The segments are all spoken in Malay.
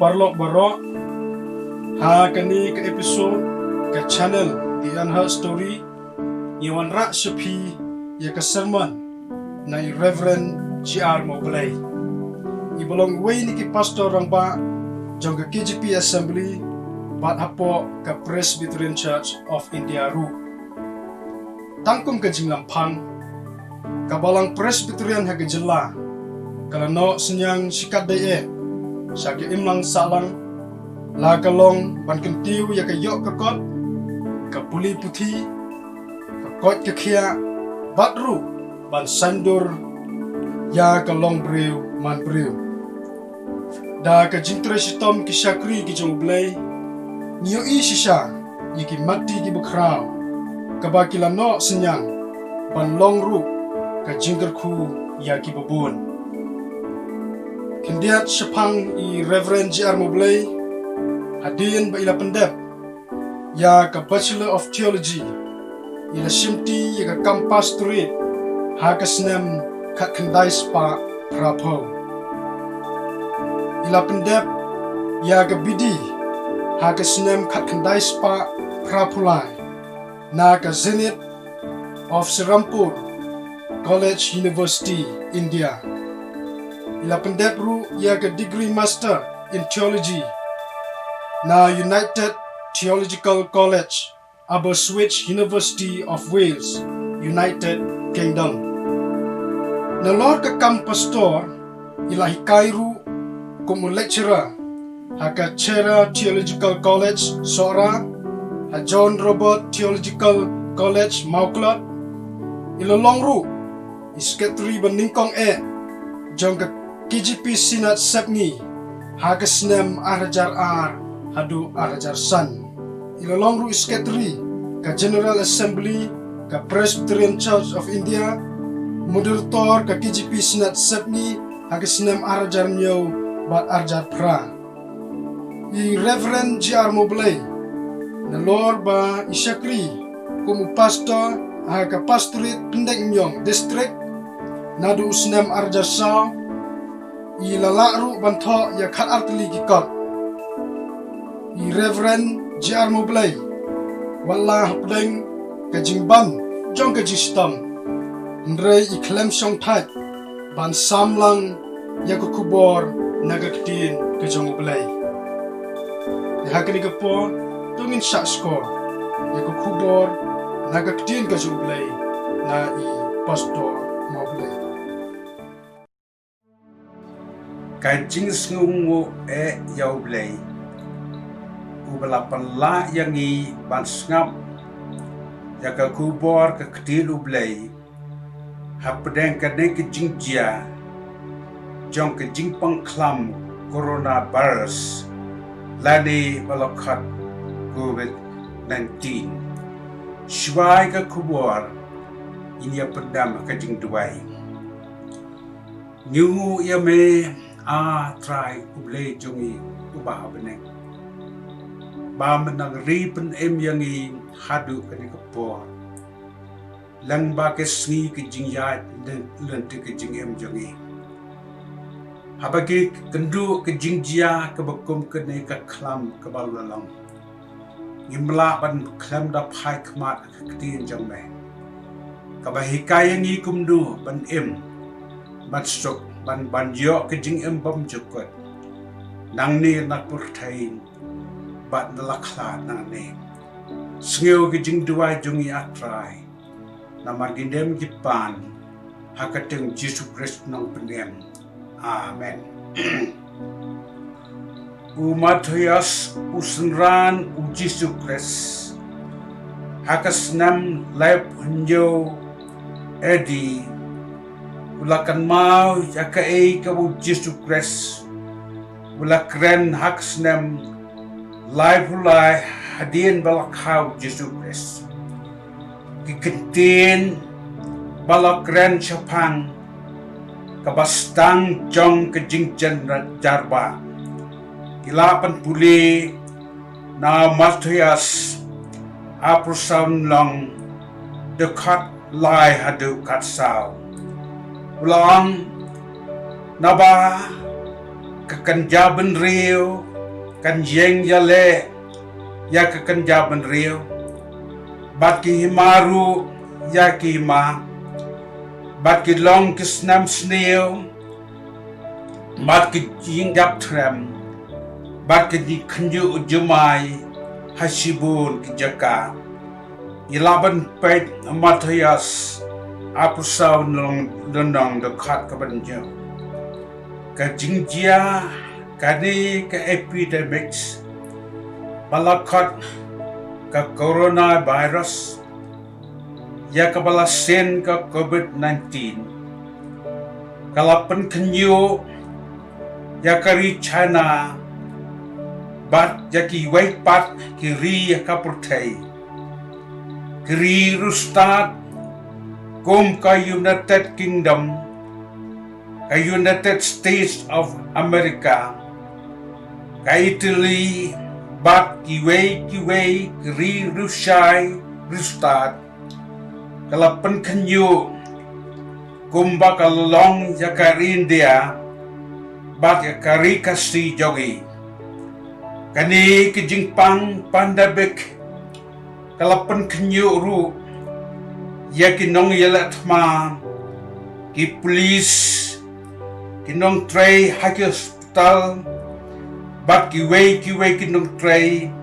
parlok barok ha kani ke episode ke channel di Anha Story iwan rak sepi ya ke sermon na Reverend J.R. Mobley ibolong way ni ki pastor rang ba jong ke KGP Assembly bat hapo ke Presbyterian Church of India ru tangkum ke jinglampang kabalang Presbyterian ha ke jela kalano senyang sikat dae saki imlang salang la kalong ban kentiu ya ke yok kakot ka puli puthi ka kot ke khia batru ban sandur ya kalong breu man breu da ka jintre sitom ki sakri ki jong blai niyo i sisa yiki mati ki bukrao ka bakila no senyang ban long ru ka jingger khu ya ki babun Kendiat sepang i Reverend J.R. Mobley hadirin ba ila pendep ya ka Bachelor of Theology ila simti ya ka Kampas Street ha ka snem kat kendai spa prapo ila pendep ya ka BD ha ka snem kat kendai spa prapulai na ka Zenith of Serampur College University India ila pendep ru ya ke degree master in theology na United Theological College Aberystwyth University of Wales United Kingdom na lor ke pastor ila hikairu como lecturer haka Chera Theological College Sora ha John Robert Theological College Mauklot ila longru isketri beningkong jong ke KGP Sinat Sepni Hagasnem Arajar Ar Hadu Arajar San Ilalongru Isketri Ka General Assembly Ka Presbyterian Church of India Moderator Ka KGP Sinat Sepni Hagasnem Arajar Nyo Bat Arjar Pra I Reverend J.R. Mobley Nalor ba Isyakri Kumu Pastor Haka Pastorate Pendek Nyong District Nadu Usnem Arjar Sao I lalakru bantok ya khat artili kikot I Reverend J.R. Mobley Wallah pedeng kajingban jong kajistam Nrei I klem song tat Ban samlang ya kukubor naga ketin kajong Mobley Dihakani kepo tungin syak skor Ya kukubor naga ketin kajong Mobley Na I Pastor Mobley Kajing sengungu yau blay ubalapan la yang i ban sngap jaka kubor ke ketilu blay hapedeng kadeng kejing jia jong kejing pangklam coronavirus lani balakat COVID-19 shwai ke kubor ini pedam kejing duai nyungu ia me try ublay jongi ubah beneng ba menang ripen yang i hadu kani kapor lang ba ke sngi ke jingyat lente ke jingem jongi habagi kendu ke jingjia ke bakum ke ne ka klam ke balulang ngimla ban klam da phai khmat ke tin jong me ka ba hikayang i kumdu ban ban stok ban yo ke jing bom jukot nang ni nak purtain bat nalakla nang ni sngeu ke jing dua jungi atrai na margindem gipan hakateng Jesus Christ nang penem amen Umathias usenran u Jesus Christ hakasnam lep hunjo edi ulakan mau jaka kabu Jesus Christ ulakren haksnem live ulai hadin balakau Jesus Christ kikentin balakren chapang kabastang jong kejingjan jarba ilapan puli na Matthias aprusaun long dekat lai hadu katsau ulang naba kakanjaban rio kan jeng jale ya ka kan jaban rio bat ki himaru ya ki ma bat ki long ki snam sneo bat ki jing jap tram bat ki di khnju jumai hasibun ki jaka ilaban pet Matthias apusau nong de khat ka banjo ka jingjia kani ka epidemics balakhat ka coronavirus ya ka balasen ka COVID-19 kalapan kanyo ya kari China bat ya ki wait pat ki ri ka portay kiri rustat kom ka United Kingdom ka United States of America ka Italy bat kiway kiri Rusyai rustat kalapan kanyo kumba kalong ya kari India bat ya kari kasi jogi kani kijingpang pandabik kalapan kanyo ru ya kinong yalatma ki police kinong tray haki hospital bat kiway kinong tray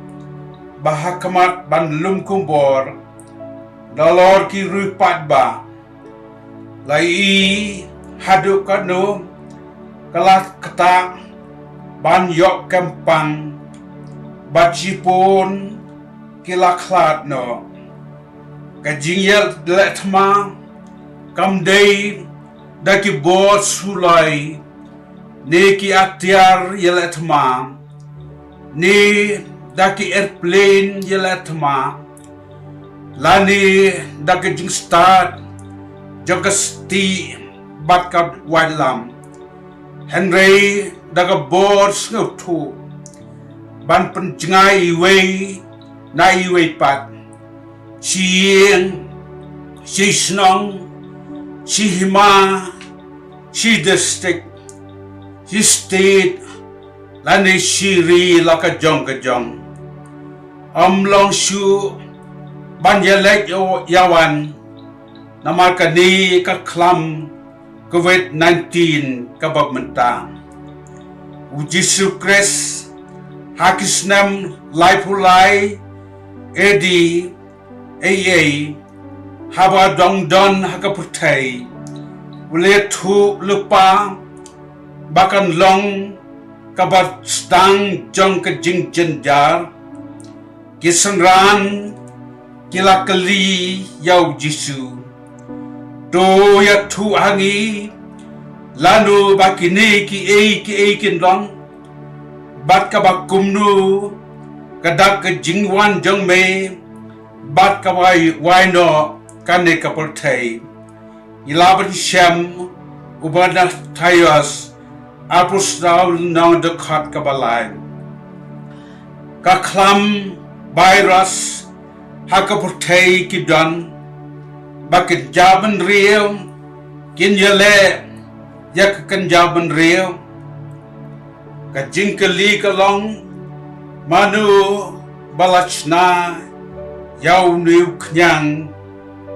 bahakamat banlum kumbor dalor ki rupat ba lai hadu kano kalat kata ban yok kempang bat jipon kilaklat no kajingyal letma kamday daki bot sulai neki atyar yeletma ni daki airplane yeletma lani daki jing start jogasti batka wadlam Henry daga bot ngautu ban penjengai iway na iway pat Chieng, si Snong, si Hima, si district, si state, lani si ri laka jong. Long shu banjalek yawan namakani ka klam COVID-19 kababmentang. Ujisu Kris hakisnam laipulai edi AA haba dongdon hakaputay ule thu lupa bakan long kabat stang jong ka jing jenjar kisanran kilakali yaw jisu do ya thu hangi lanu bakini ki kinlong bat kabakumnu kadak ka jingwan jong me bat kawai waino kane kapultay ilaban syam ubana tayos apus daul nang dekat kabalai kaklam virus hakapultay kidan bakit jaban real kinyale yak kan jaban real ka jingkali kalong manu balachna yaw niu knyang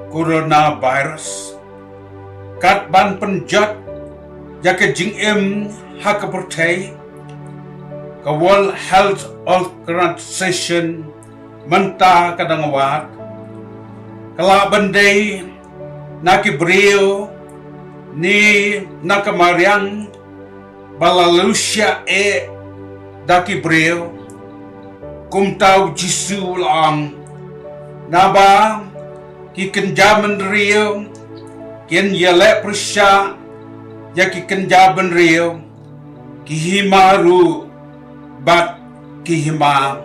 coronavirus kat ban penjat jaka jing hakaportay ka World Health Organization menta kadangawat kala banday nakibrio ni nakamaryang balalusya dakibrio kumtaw jisu lang naba ki kenjaman rio ken yale prisya ya ki kenjaman rio ki himaru bat ki hima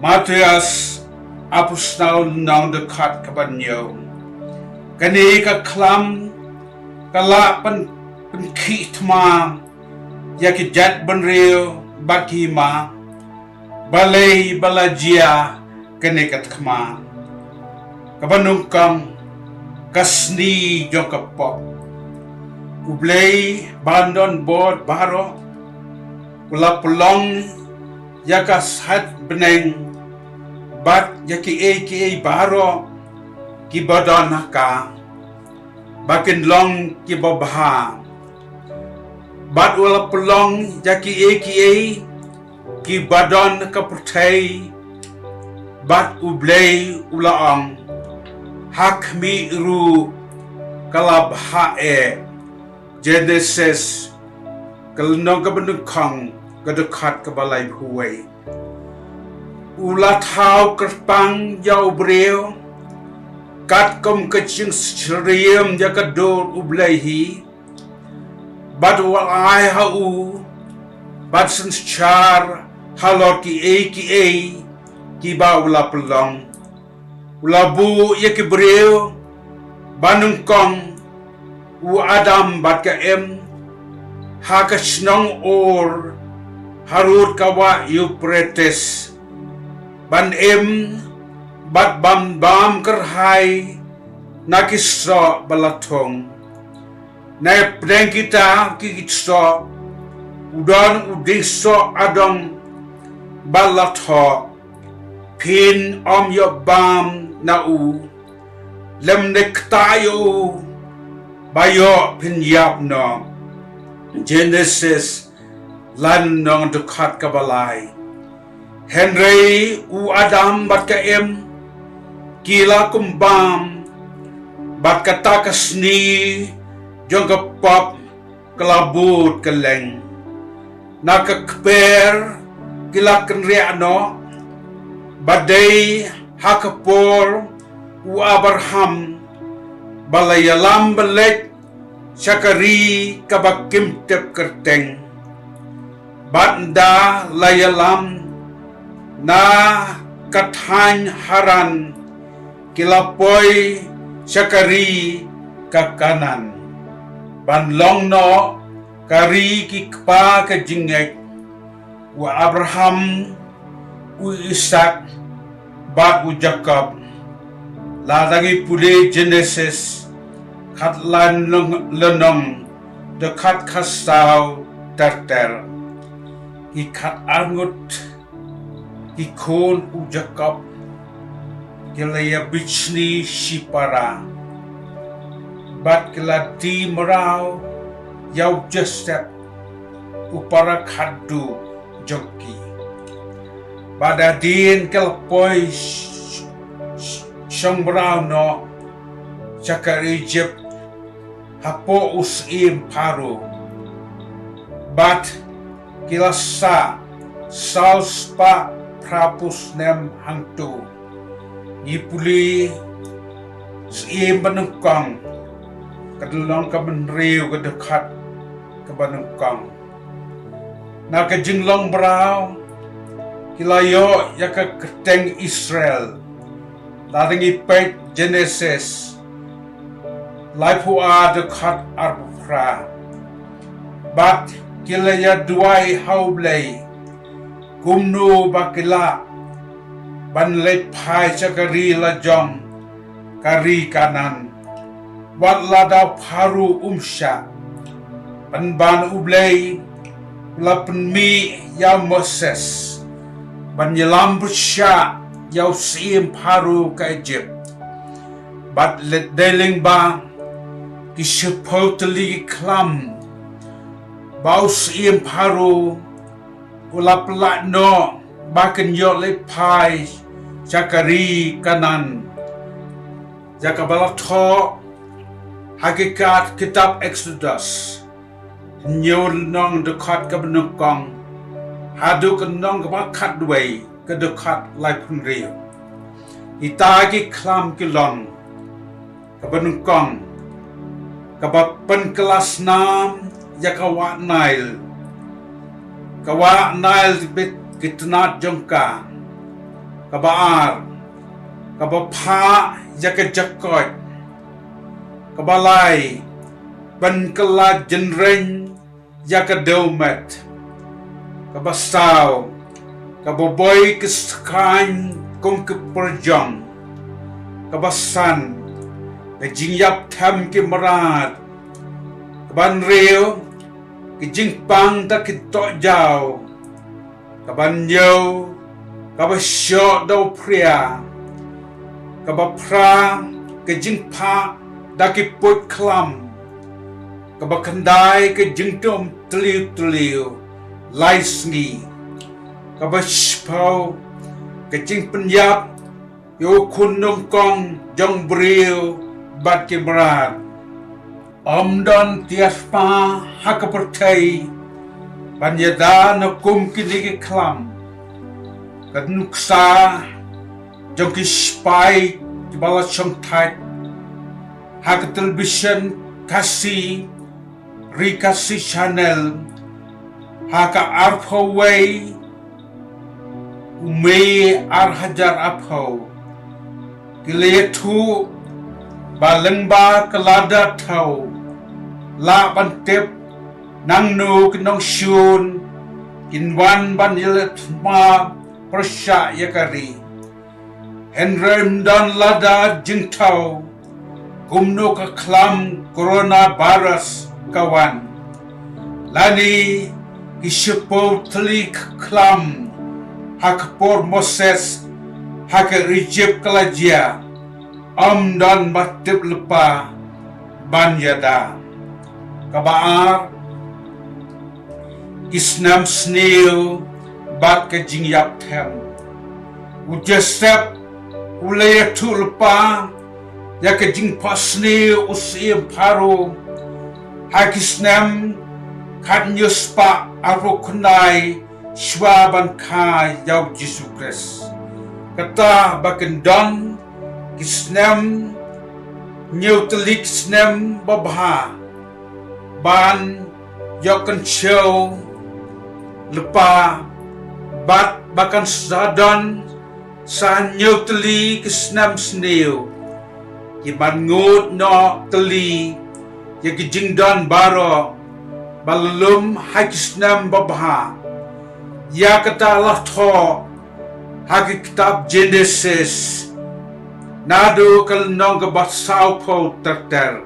Matthias apusnaw nang dekat kabanyo kani ka klam kala penkitma ya ki jat ban rio bat ki hima balay balajia kani katkma kabanungkang kasni jong kapok ublay bandon board baro ula pulong yaka sat beneng bat yaki baro ki badonaka bakin long ki babha bat wala pelong yaki ki badon kapurtai bat ublay ulaang hakmi ru kalabha Genesis kalnong kabenukang kadekat kabalay huway ulathaw kerpang yaw breo kat kom kaching sriem yakador ublayhi bad walay hau bad sanchar halor ki ba ula pelong ulabu yakibreo banungkong u Adam bat ka hakasnong or harut kawa Euphrates ban bat bam kerhai nakisro balatong na pren kita kikitso udon udiso adong balatho pin yobam na lem nektayo bayo pin yap no Genesis lan nong dekat kabalay Henry u Adam bat ka kila kumbam bat kata kasni jong kapap kelabut keleng nakakper kila kenriano badai hakapor u Abraham balayalam balek syakari kabakim tep kerteng banda layalam na kathan haran kilapoy syakari kakanan banlong no kari kikpa kajingek wa Abraham u Ishak bat u Jacob ladangi pule Genesis katlan lenong dekat kasau terter ikat angut ikon u Jacob kilaya bichni shipara bat kilati merau yau Joseph upara khadu joki pada din kelpoi Shambrau no cakar Egypt hapo usim paru bat kilasa salspa prapus nem hantu ipuli sim benengkang kadulong kabenriu kedekat ke benengkang na kejinglong brau kilayo yaka keteng Israel ladangi pet Genesis laipua dekat Arfra bat kilaya duai haublay kumnu bakila banlet pai cakari lajong kari kanan bat lada paru umsya ban ublay lapenmi ya Moses ban yelam bersya yau sim paru ka Egypt bat let deling ba kisepoteli klam bau sim paru ulap lat no baken yo le pai cakari kanan jakabalatho hakikat kitab Exodus nyol nong dekat kebenukong hadu kenong kebakat duai kedekat laipun rio itagi klam kilon kebenukong kebapen kelas 6 yakawa Nile kawa Nile bit kitnat jongka kabaar kabapa yakajakot kabalai ban kala jenreng yakadomet kabasau kaboboy kiskan kong keperjong kabasan kajingyap tham ke marat kaban reo kajingpang ta kitok jaw kabanyo kabasyo daw pria kabapra kejingpa dakiput klam kabakandai kejingtom teliu laisngi kabashpau kejing penyap yo kunung kong jong beriu bat kibrat Don tiaspa hakapertai Banyada nakum kini klam Kadnuksa Jong kispai Kibala chongtai Hak television Kasi Rikasi channel Haka arpo way Ume arhajar apo Kiletu Balengba kelada tau La bantep Nang nu kinong syun Kinwan ban yilet ma Persya yakari Henrem dan lada jingtau Kumno ke klam coronavirus kawan Lani Kisyepo telik klam Hakpor Moses Hak Rijib kelajia dan batip lepa Ban yada Kabaar Isnam snil Bat ke jingyap tem Ujesep Ulaya tu lepa Ya ke jingpa snil Usim paru Hakisnam Kadnyus pa Arro kunai Shwaban kai Yau Jesu Kris Kata bakendon Kisnem Nyutelik snem babha Ban Yokan show Lepa Bat Bakan sadon Sa nyuteli kisnem snil Kiban ngut no teli Yakijingdon baro Balulum hakisnem babha Ya kata Allah to Haki kitab Genesis Nado kalnong kabasaw po terter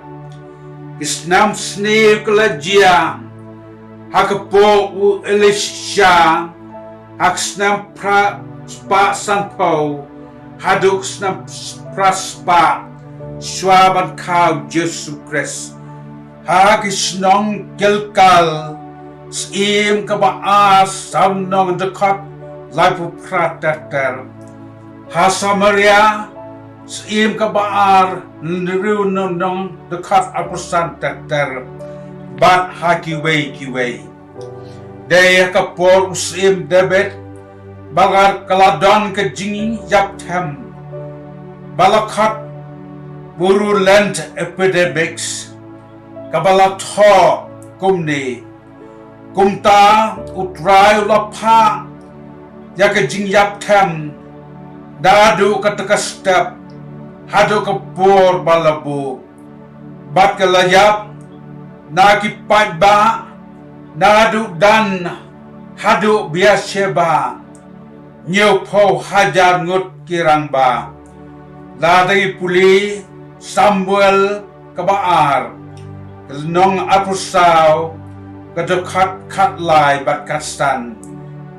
Kisnam snil kalajia Hakapo u Elisha Haksnam praspa sanpo Haduk snam praspa Swaban kau Jesu Kris Hakisnong gelkal Sim kabaas Samnong dekat Laipu praterter Hasamaria Sim kabaar Neriu nong dekat apusan terter Bat haki kiway Daya kapor usim debet Bagar kaladon ke jingi yaptem Balakat Virulent epidemics Kabala tho kumni Kumta utrai ulapa Ya ke jing yaptem Dadu kataka step Hado kapor balabu Bat kalayap Nakipat ba Nadu dan Hadu biasyeba Nyopo hajar ngut kirang ba Ladai puli Samuel kabaar Kelnong apusaw Kadukat katlay bat kastan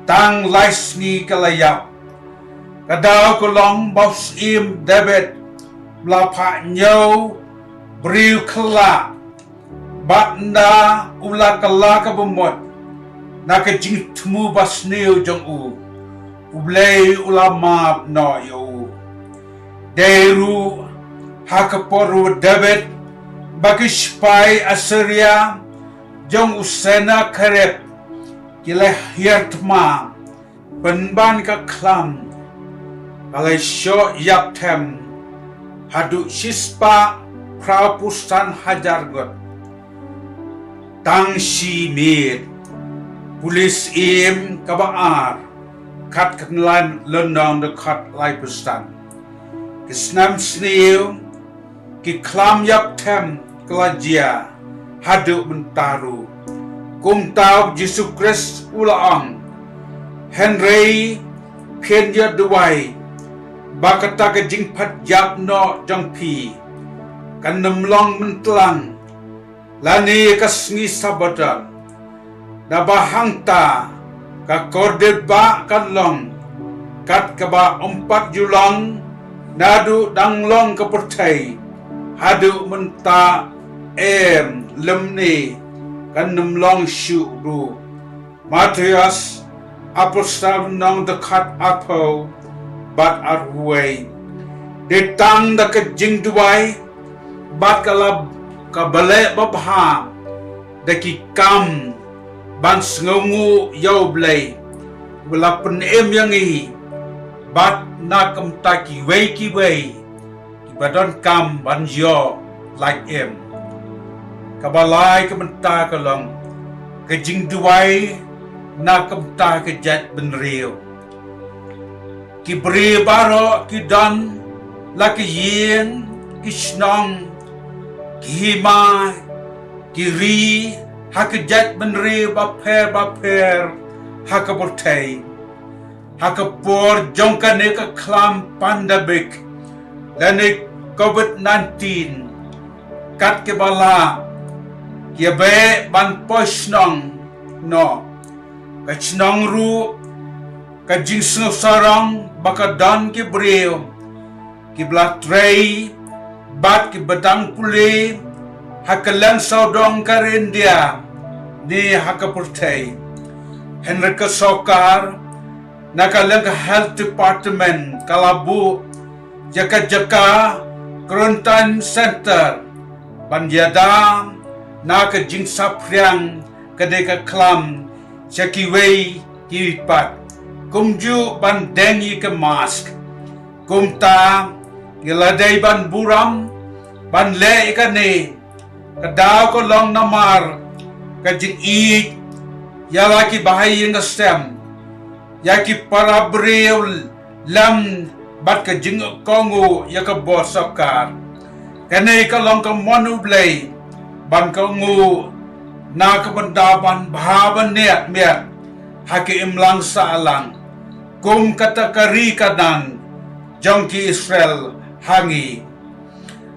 Tang laisni kalayap Kadaw kulong baus im debet Lapa nyaw Beriu kelak Batna ula kala kabumot Nakajing temu basnil jong u Ublay ula maap no yo Deru Hakaporu debet Bagi spai Assyria Jong usena karep Kileh hiertma Penban ka klam Kalai syok yaptem Hadu sispa Prapusan hajar got Tang si mit Pulis im kabaar Kat kenlan lenong dekat lai pustan Kisnam snil Ki klam yap tem kelajia Haduk mentaru Kum tau Jesu Kris ulaang Henry Pienya duwai Bakata ke jingpat yap no jang pi Kan nemlong mentelang Lani kasngi sabadan Nabahangta ka korde ba kan long kat ka ba 4 Julong nadu dang long ka pertai hadu menta lemni kan long shu ru Matias apostol nang dekat apo bat arway de tang da ka jing duai bat kalab ka bale babha da ki kam ban sngongu yau blay wala pen yang i bat na kam ta ki wei ki badon kam ban yo like kabalai ka menta ka long ka jing duai na kam ta ka jat ben reo ki bre baro ki dan la ki yin ki snong ki hima ki ri hakajat ben re ba per hakabortei hakapor jongka ne ka klam pandemic lane COVID-19 kat ke bala ye be ban posnong no ka chnong ru ka jing sarang baka dan ke breu ki blatrei bat ki badang pule hakalang saudong karindia ni hakapurtei Henrika Sokar nakalang health department kalabu jaka quarantine center banjada naka jingsa priang kadeka klam chakiwei kipat kumju ban dengi ke mask kumta giladai ban buram ban le ikane kadaw ko long namar kajing eat yalaki bahay yung stem yaki parabril lam bat kajing kongo yaka bosakar kanay ka long ka monublay ban kongo na kabandaban bahaban niat haki imlang sa alang kum katakari kanan jongki Israel hangi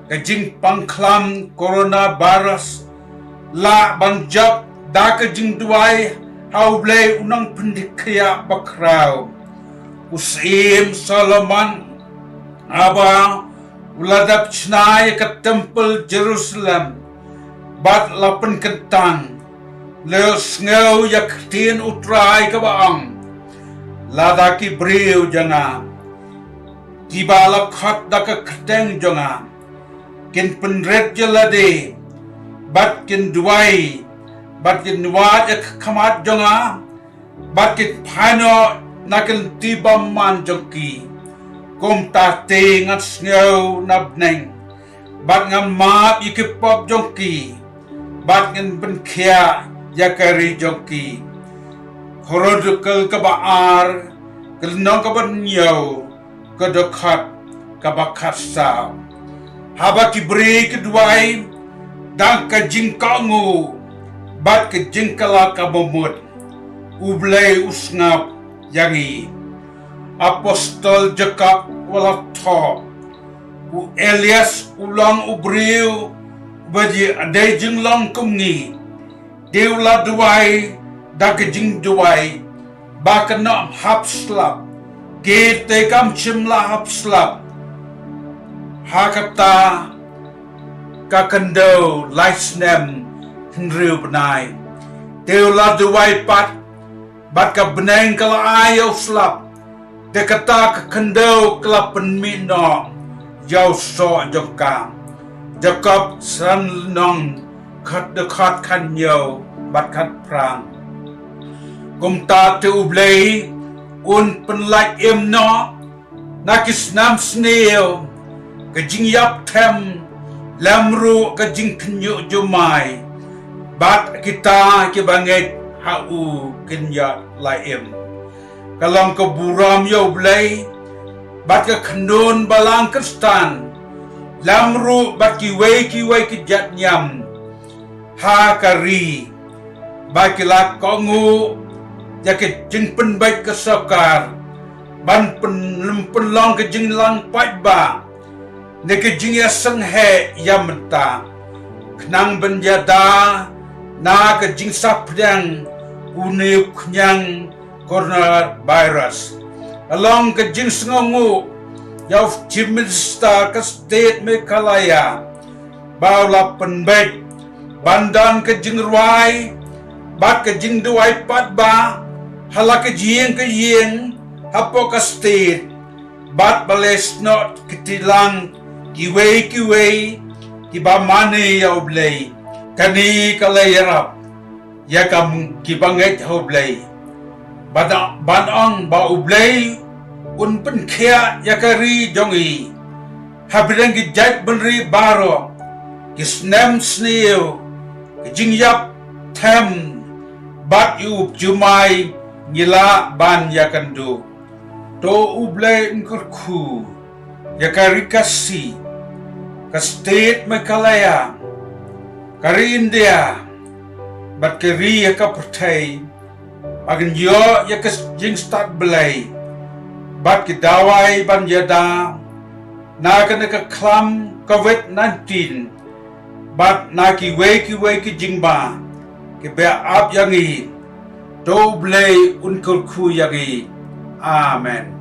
kajing pangklam coronavirus la banjak da kajing duai hauble unang pendikaya bakrau usim Solomon aba uladap chnai ke temple Jerusalem bat lapen kentang leo sngew yak tin utrai ke baang ladaki breu janga tibala khat da ka kteng jonga kin penret jelade bat kin duai bat kin wat ek khamat jonga bat kin phano nakin tibam man jongki kom ta te ngat sngew nabneng bat ngam map ikipop jongki bat ngin ben khia yakari jongki horodukal ka baar kelnong ka ban nyaw kedekat ka bakat sao haba ki bre keduai dan ka jingkangu bat ke jingkala ka bomut ublay usngap yangi apostol Jacob wala tho u Elias ulang ubriu baji adai jinglang kumni deula duai da ke jing duai ba kana hapslap Gete kam chimla hapslap hakata kakando laisnem hinriu benai teula duai pat bat ka beneng kala ayo slap de kata kakando kala penmino yau so jongka Jacob san nong khat de khat kan yo bat khat prang kumta te ublei un penlai no nakis nam snail kajing yap tem lamru kajing kenyu jumai bat kita ke banget hau kenya laim kalang ke buram yo blai bat ke kandun balang kristan lamru bat ki wei ki jat nyam ha kari bat ki la kongu jaket jing pen baik ke sokar ban pen long ke jing lang pai ba ne ke jing ya sang he ya menta knang benjada na ke jing sap yang une knyang coronavirus. Along ke jing sengongu yaw Chimista ke state Meghalaya baula penbet bandan ke jing ruai bat ke jing duai pat ba hala ke jing hapo ke state bat bales not ketilang kiwei ki ba mane yaw blay kani kalayarap yakam kibanget ho blay banong ba ublay un pen kia yakari jongi habirang ki jait benri baro ki snem sneo ki jingyap tem bat yup jumai ngila ban yakandu to ublay ngkurku yakari kasi ka state Meghalaya kari India bat kari yaka pertai agin yo yakas jing start belay bat ki dawai ban yada na kana ka klam COVID-19 bat na ki wei ki jingba ki be ap yangi do blay unkur khu yangi amen.